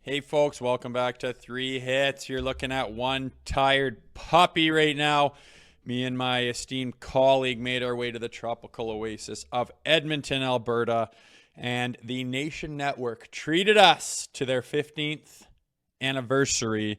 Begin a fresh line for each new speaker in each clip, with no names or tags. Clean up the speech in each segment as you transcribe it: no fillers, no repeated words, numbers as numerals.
Hey folks, welcome back to Three Hits. You're looking at one tired puppy right now. Me and my esteemed colleague made our way to the tropical oasis of Edmonton, Alberta, and the Nation Network treated us to their 15th anniversary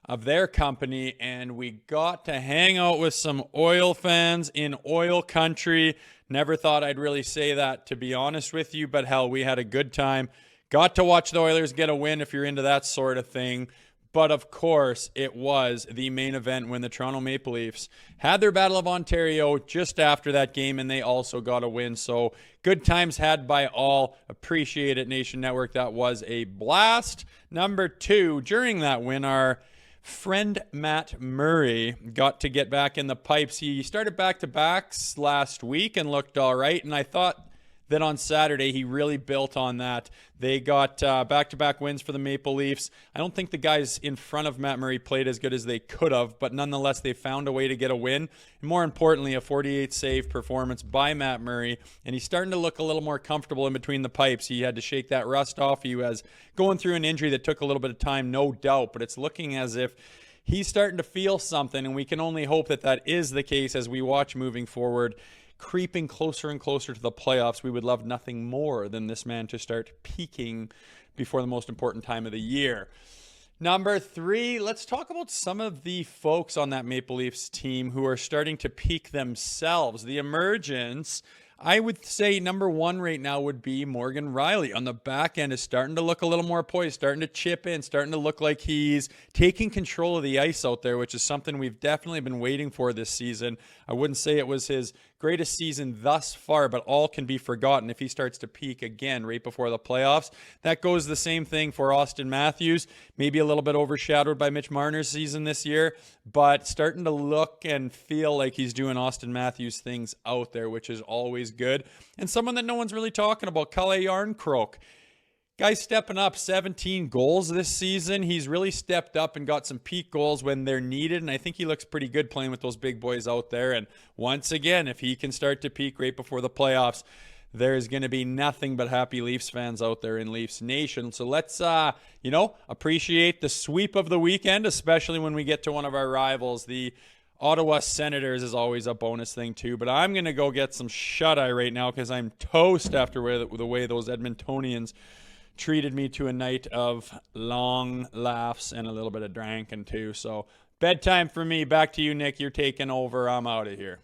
of their company, and we got to hang out with some oil fans in oil country. Never thought I'd really say that, to be honest with you, but hell, we had a good time. Got to watch the Oilers get a win if you're into that sort of thing. But of course, it was the main event when the Toronto Maple Leafs had their Battle of Ontario just after that game, and they also got a win. So good times had by all. Appreciate it, Nation Network. That was a blast. Number two, during that win, our friend Matt Murray got to get back in the pipes. He started back-to-backs last week and looked all right, and I thought that on Saturday he really built on that. They got back-to-back wins for the Maple Leafs. I don't think the guys in front of Matt Murray played as good as they could have, but nonetheless they found a way to get a win. And more importantly, a 48-save performance by Matt Murray, and he's starting to look a little more comfortable in between the pipes. He had to shake that rust off. He was going through an injury that took a little bit of time, no doubt, but it's looking as if he's starting to feel something, and we can only hope that that is the case as we watch moving forward. Creeping closer and closer to the playoffs, we would love nothing more than this man to start peaking before the most important time of the year. Number three, let's talk about some of the folks on that Maple Leafs team who are starting to peak themselves. The emergence, I would say number one right now would be Morgan Rielly. On the back end is starting to look a little more poised, starting to chip in, starting to look like he's taking control of the ice out there, which is something we've definitely been waiting for this season. I wouldn't say it was his greatest season thus far, but all can be forgotten if he starts to peak again right before the playoffs. That goes the same thing for Auston Matthews, maybe a little bit overshadowed by Mitch Marner's season this year, but starting to look and feel like he's doing Auston Matthews things out there, which is always good. And someone that no one's really talking about, Calle Jarnkrok. Guy's stepping up, 17 goals this season. He's really stepped up and got some peak goals when they're needed, and I think he looks pretty good playing with those big boys out there. And once again, if he can start to peak right before the playoffs, there's going to be nothing but happy Leafs fans out there in Leafs Nation. So let's, appreciate the sweep of the weekend, especially when we get to one of our rivals. The Ottawa Senators is always a bonus thing too, but I'm going to go get some shut-eye right now because I'm toast after the way those Edmontonians treated me to a night of long laughs and a little bit of drinking too. So bedtime for me. Back to you, Nick. You're taking over. I'm out of here.